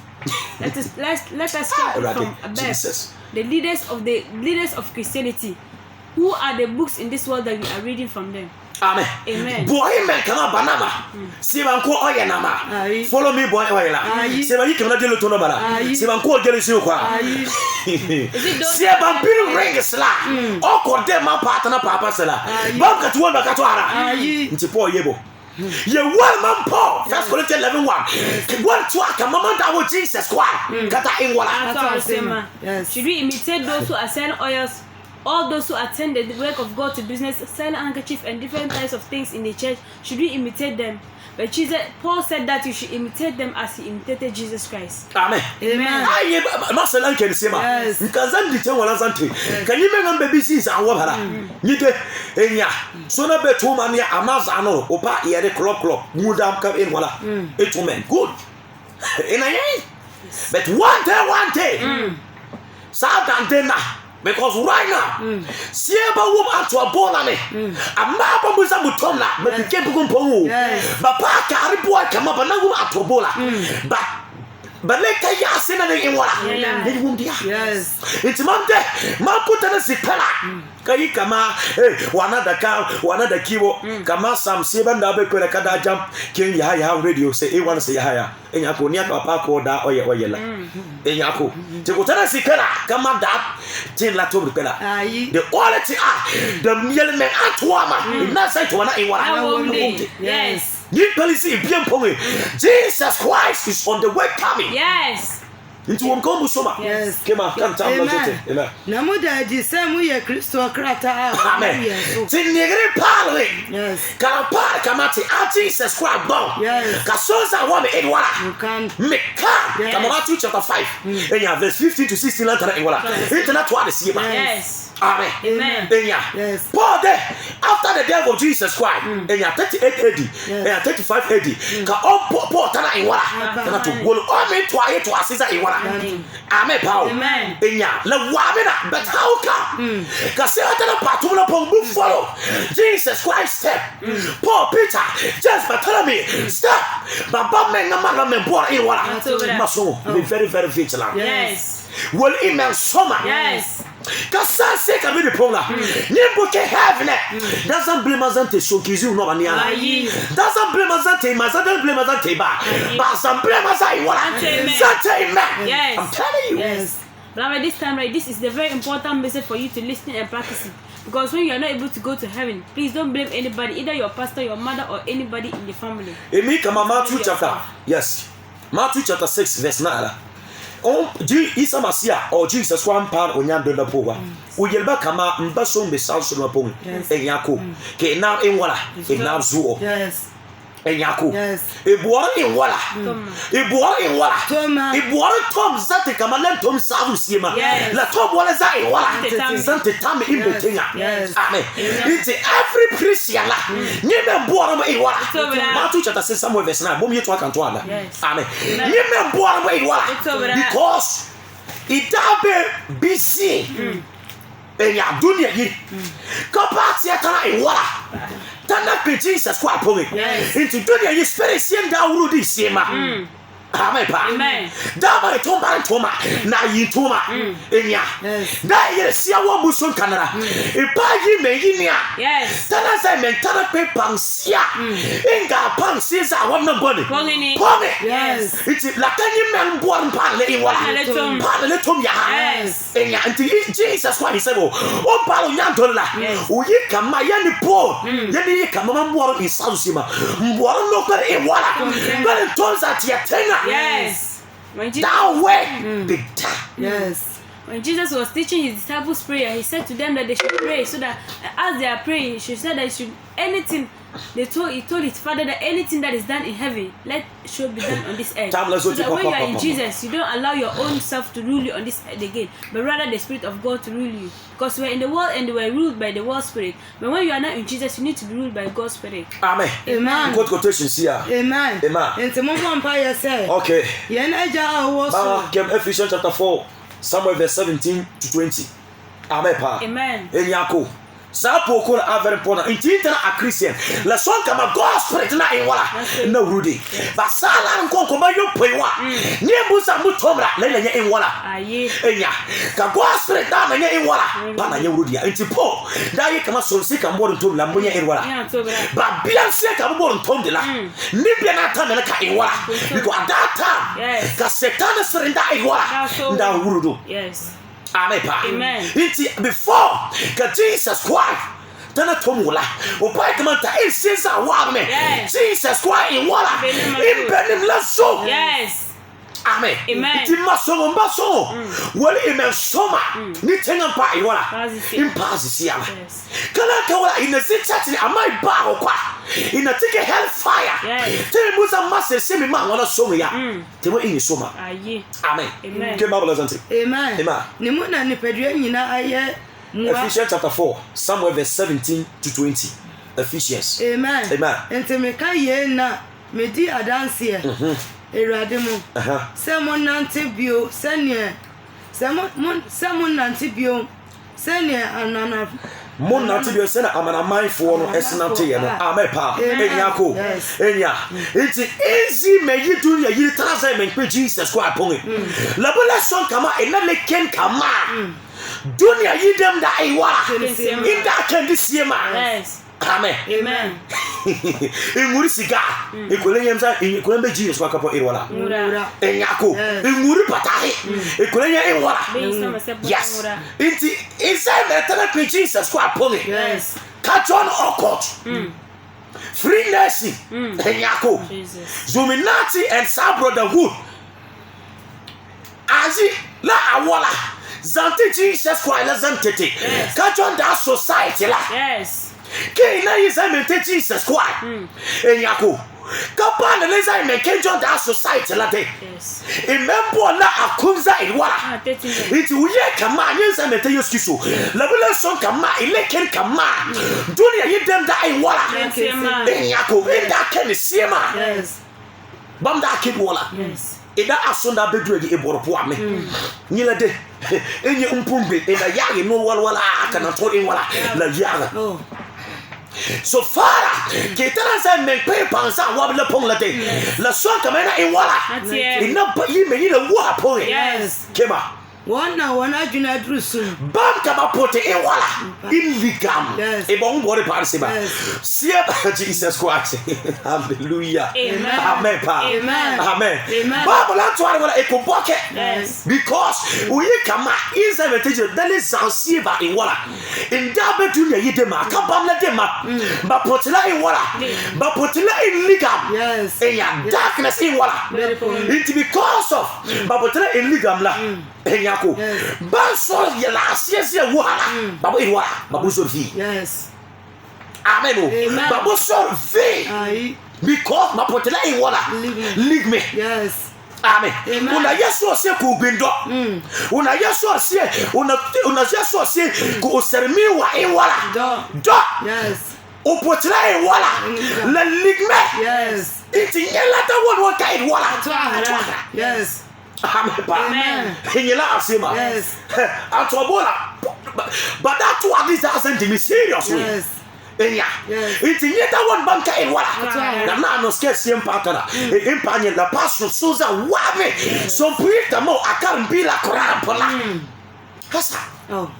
Let us start from above. Jesus. The leaders of Christianity. Who are the books in this world that we are reading from them? Amen. Amen. Boy man kama banama. Sibanko oye nama. Follow me boy oye la. Sibanyi kama delo tono bala. Sibanko delo siyo kwa. Sibanpiri rings la. Oko dema partner papa sela. Bam katuwa na katuara. Nti po yebo. Ye one man Paul. First Corinthians 11:1. One to aka mama da wo Jesus kwa. Kata ingwala. Yes. Should we imitate those who are selling oils? All those who attend the work of God to business, sell handkerchiefs and different types of things in the church, should we imitate them? But Paul said that you should imitate them as he imitated Jesus Christ. Amen. Amen. Aye, Masalan can say, Yes. Kazan the Town was anti. Can you make baby sees and what? Nite, Enya, Sona Betumania, Amazano, Opa, Yere Clock, Mudam come in Walla. It woman, good. In a year. But one day, South dinner. Because right now, Sieba wom ato abonane. Amaba musa mutomna, me kebu kumpongu. Ba pa kari boy kama banangu ato bola. But leka ya sena ne inwala. Ne wum dia. Yes. It's mande, ma putana zipela. Kai kama wana da kiwo kama Sam Sieba ndabe kwela kada jump ken ya radio say e wan say ya. Enya ko ni aka pa ko da oye la. Enya ko. Te ko tana sikela kama da tin la to bela. The quality the miel men atwama. Ina say to wana inwala. Yes. Jesus Christ is on the way coming. Yes. Into one come soma. Yes. Kema kan ta mo tete. Amen. Na mu da ji sai mu ye Kristo krata. Amen. Tin negre parle. Yes. Kala pa kamati Jesus Christ bon. Yes. Ka soza wa me edwala. You can. Me kan. Kama Matthew chapter 5. Enya verse 15 to 16 la tara edwala. Internet wa de siema. Yes. Amen. Amen. Yes. Paul there, after the death of Jesus Christ, in 38 AD, in 35 AD, ka Paul tana inwala, tana to wolo, me to aye to asisa inwala. Amen. Paul. Amen. Enya, la wabena, but how come? Ka se atana patumna pon move follow. Jesus Christ step. Paul Peter, just Bartholomew, stop. Baba men na mala men bora inwala. Maso, be very very vigilant. Yes. Will email summer. Yes. Kasa se ka be the pola. Nimbo ke heaven. Doesn't blame azante so kizu no mania. Doesn't blame azante, mazade blame azante ba. Ba some blame azai wala. Zante man. Yes. I'm telling you. Yes. Beloved, this time, right, this is the very important message for you to listen and practice it. Because when you are not able to go to heaven, please don't blame anybody, either your pastor, your mother, or anybody in the family. Emi kama Matthew chapter. Yes. Matthew chapter 6 verse 9. Isa Masia or Jesus one pound on Yan Dona Poa. Uyelba kama mbaso mbesanso na pong. Enyako. Ke na enwala. Enam zuo. Yes. Enyako. Yes. Ebuara enwala. Ebuara enwala. Toma. Ebuara tom zate kama len tom savu siema. La tom wala za enwala. Zante tame imbetenga. Amen. It's every Christian la. Nyeme mbuara mo enwala. Matthew chapter 6 Samuel verse 9. Bom yetu akantoa la. Amen. Nyeme mbuara mo enwala. Because itabe busy. Enya dunia yi. Kapati atana enwala. Tana pe Jesus kwa pongi. Into dunia yi spirit siem da wuru di siema. Amen pa. Amen. Daba toma na yitoma. Enya. Da yere sia wo muson kanara. Ipa yi me yinia. Yes. Tana say mentana pe pansia. Inga pansia za wo no body. Pongini. Yes. It's like any man born pan le inwala. Pan le tom ya. Yes. Enya until Jesus Christ say o palo nyantola. Uyi kama yani po. Yani yi kama mboro isazusima. Mboro no kwa inwala. But tonza tia tenga. Yes. That way, big time. Yes. when Jesus was teaching his disciples prayer, he said to them that they should pray, so that as they are praying, he said that anything he told his father that anything that is done in heaven should be done on this earth. So that when you are in Jesus, you don't allow your own self to rule you on this earth again, but rather the Spirit of God to rule you. Because we're in the world and we're ruled by the world spirit. But when you are not in Jesus, you need to be ruled by God's Spirit. Amen. Amen. Quote quotations here. Amen. Amen. And some vampire say, okay. Ephesians chapter 4, somewhere verse 17 to 20. Amen. Amen. Enyako. Sa poko na very important. Intinta na a Christian. La son kama God's Spirit na inwala. Na urudi. Ba sala nkonko ba yo pewa. Nyembu sa mutomra na nya inwala. Aye. Enya. Ka God's Spirit na nya inwala. Ba na nya urudi. Intipo. Da yi kama sonsi ka mboro ntom la munya inwala. Ba bia se ka mboro ntom de la. Ni bia na ta me ka inwala. Because that time ka Satan surrender inwala. Nda urudu. Yes. Amen. Before Jesus Christ, Tana Tomula, Opai Kamanta, it says a woman, Jesus Christ in water, in Benim Lasso. Yes. Amen. Amen. It must so basso. Well, it means summer, knitting and pie, in Pazisia. Kalakawa in the city, I might bow in a ticket hellfire. Tell me, some must say, me, man, on a summer. They were in the summer. Amen. Amen. Amen. Nimuna ni pedriana aye. Ephesians chapter 4, somewhere verse 17 to 20. Ephesians. Amen. Amen. And to make a ye na medi adansia. Erademo. Someone nantibio, senior. Someone nantibio, senior and another. Mon natibio sena amana mindful no esinante ye no amepa enyako enya it's easy me yidu ye yitara say me pe Jesus ko apon labula son kama enale ken kama dunia yidem da iwala inda kan disiema Yes. Amen. Amen. Inguri siga ikole yemza ikole Jesus ko akapo irwala enyako inguri patahe ikole ye irwala yes inti inside the tele Jesus ko apon Yes. catch on occult free nursing enyako Zuminati and Sir Brotherhood azi la awala zante Jesus Christ la zante catch on that society la Yes. Kena is a Jesus Christ enyako kapana leza me kenjo that society la de Yes. imembo na akunza irwala iti uye kama nyenza mete yoskiso labula son kama ile ken kama dunia yidem da irwala enyako enda ken siema Yes. bam da kidwala Yes. ida asonda bedrege eboropo ame nyile de enye umpumbe ina yage no walwala akana to inwala la yaga Oh. so fara kitana sa me pe pansa wabla pong la de la so kamera inwala ina ba yime ni la wa pong Yes. kema Wana juna drusun. bam kama pote inwala inligam Yes. e bon bore parse ba Yes. sia Jesus Christ hallelujah Amen. amen pa Amen. amen Amen. bible la to wala e ko boke Yes. because we kama is a message that is zansiba in wala in dabe dunya yidema ka bamla dema ba potila in wala ba potila in ligam Yes. eya darkness in wala Very cool. it because of ba potila in ligam la enyako ba so ya la asie wala ba bo in wala ba bo so fi Yes. amen Amen. ba bo so fi Aye. because ma potila in wala lig me Yes. amen. Amen. Una yesu ose ku gbindo. Una yesu ose una yesu ose ku sermi wa iwala. Do. Yes. O potla iwala. La ligme. Yes. Iti nyela ta won ka iwala. Yes. Amen. Amen. Nyela asema. Yes. Atobola. But that one is doesn't be serious. Yes. Enya. Yes. Iti nyeta won banka iwala. right. Na na no scarce empatana. Empanye la pastor Suza wabe. So pita mo akambila krampala. Hasa. Oh.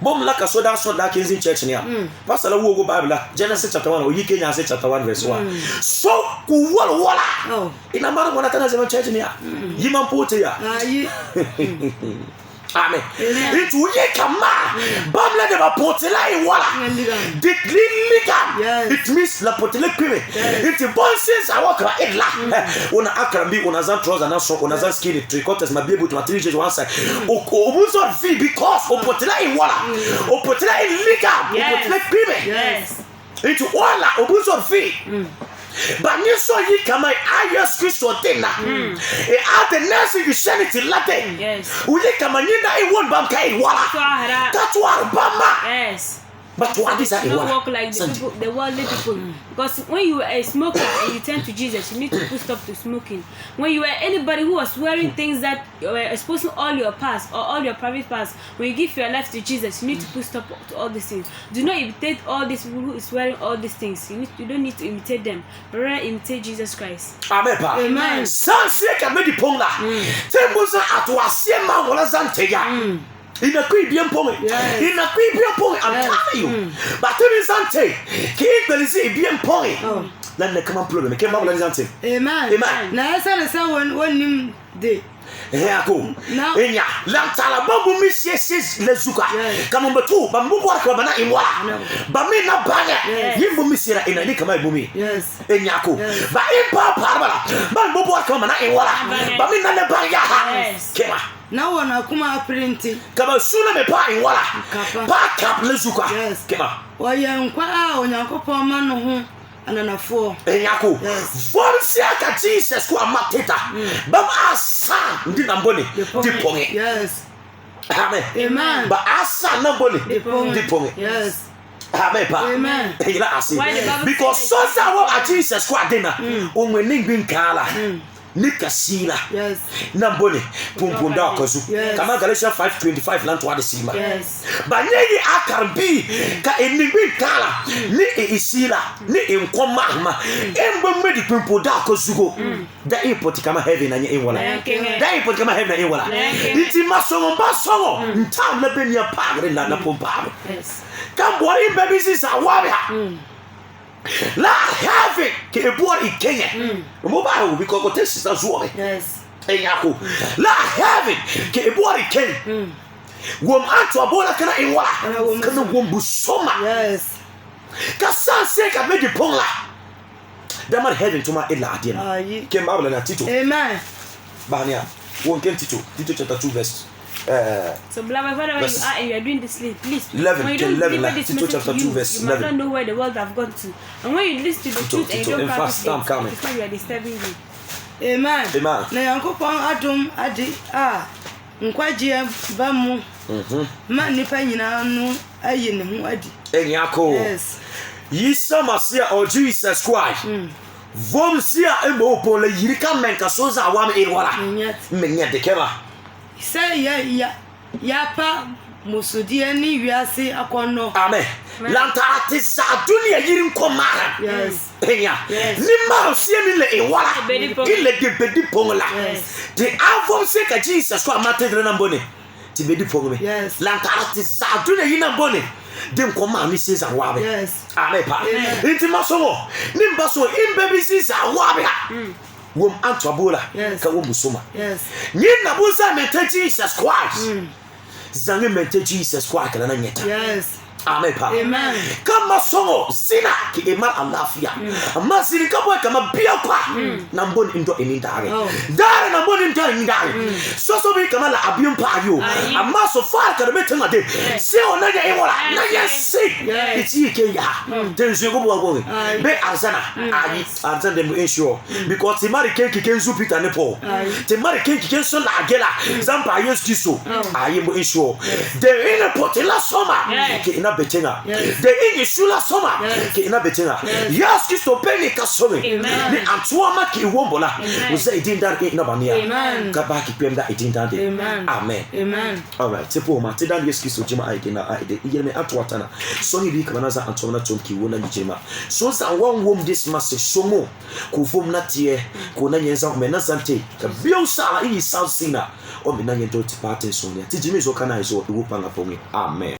Mom la kasoda soda Kensington church niya. Pastor la wo Bible Genesis chapter 1 oyi Kenya chapter 1 verse 1. So ku wala. Oh. Ina mara mwana tana zema church niya. Yima mpote ya. Aye. Amen. It will ye come Bamla de Potela in water. The liga. It means la potele pime. It's a bon sense I walk in la. Una akrambi unazan trousers and so unazan skinny three quarters might be able to materialize one side. Obuzo fee because Opotela in water. Opotela in liga. Opotele pime. Yes. It's wala Obuzo fee. But you saw ye come I just Christo dinner. At the nursing Christianity Latin. Yes. We come and you know one bamka wala. That's what Bama. Yes. But what is that? Not walk like the people, the worldly people. Because when you are a smoker and you turn to Jesus, you need to put stop to smoking. When you are anybody who was wearing things that were exposing all your past or all your private past, when you give your life to Jesus, you need to put stop to all these things. Do not imitate all these people who is wearing all these things. You don't need to imitate them, but rather imitate Jesus Christ. Amen. Amen. San seka me di ponga. Tembuza atwasie ma wala zanteya. In a creep young pony, in a creep young pony, I'm telling you. But tell me something, keep the see bien pony. Let me come on, problem. Came up with something. Amen. Amen. Now, I said, one him day. Here I go. Now, in ya, Lantala Babu Miss Lezuka. Come on, but two, but Mubuaka Bana in water. But me not bang. You will miss it in a lick of my boomy. Yes. In Yaku. But in Papa, but Mubuaka Bana in water. But me not bang ya. Kema. Now one akuma printing. Kama suna me pa in wala. Pa cap lezuka. Yes. Kema. Wa yankwa onyankopon ma no ho ananafo. Enyako. Vonsi aka Jesus ko amateta. Bam asa ndi namboni. Diponge. Yes. Amen. Amen. Ba asa namboni. Diponge. Yes. Amen. Amen. Because so sa wa Jesus ko adena. Onwe ningbin kala. Nika sila. Yes. Namboni pumpunda kazu. Kama Galatians 5:25 land to sima. Yes. Banyeyi akarbi ka enigbi kala ni isila ni enkoma ma embo medi pumpunda kazu. Da import kama heaven anya enwala. Da import kama heaven anya enwala. Iti masongo basongo ntam na benia pagre na pompa. Yes. Kambo imbebi sisa wabe. La heaven ke eboa ikenya. Mobile we ko test as well. Yes. Enyako. La heaven ke eboa ikenya. Wom anto abola kana enwala. Kana wom busoma. Yes. Ka sanse ka be di ponla. Damar heaven to my ela adina. Kem babla na Tito. Amen. Bahania. Won kem Tito chapter 2 verse so beloved, wherever you are and you are doing this, please 11 when you don't deliver this Tito message chapter to 2 you, verse you might 11. not know where the world have gone to. And when you listen to the truth and you don't practice it, it's not you are disturbing you. Amen. Amen. Na yankopon adom ade nkwaje ba mu. Ma nipa nyina no aye ne ho adi. Enyako. Yes. Yisa masia or Jesus Christ. Vom sia emo pole yirika menka soza awam irwala. Menya de kema. Say ya pa musudie ni wiase akono. Amen. Lanta atisa dunia yirin komara. Yes. Penya. Ni ma osie mi le ewala. Ile de bedi pongola. The avon se ka Jesus ko amate na mbone. Ti bedi pongo me. Yes. Lanta atisa dunia yina mbone. Dem koma mi sisa wabe. Yes. Amen pa. Intima songo. Nimba so imbebi sisa wabe. Wom anto abola ka wom busoma. Yes. Nyina buza mete Jesus Christ. Zange mete Jesus Christ kana nyeta. Yes. Amen pa. Amen. Kama songo sina ki ema alafia. Ama sini kabo kama bia kwa. Na mboni ndo enindare. Dare na mboni ndo enindare. So bi kama la abium pa ayo. Ama so far ka be tenga de. Se onaja ewola. Na yesi. Iti ke ya. Tenzo go bo be arzana. Ayi arzana dem ensure because the mari kenki kenzu Peter ne Paul. The mari kenki kenso la agela. Zampa yes kiso. Ayi mo ensure. The in a potela soma. Betenga the Englishula soma ke ina betenga yes kisto peni kasome ni antuama ki wombola uza idinda ina bania ka ba ki pemda idinda de amen all right tepo ma tedan yes kisto jima aidina aide yeme atwatana so ni bi kana za antuama na tonki wona njima so za wan wom this message so mo ku fom na tie ko na nyenza ko mena sante ka bio sala i south sina o mena nyento tipate so ne tijimi so kana iso wo panga pomi amen.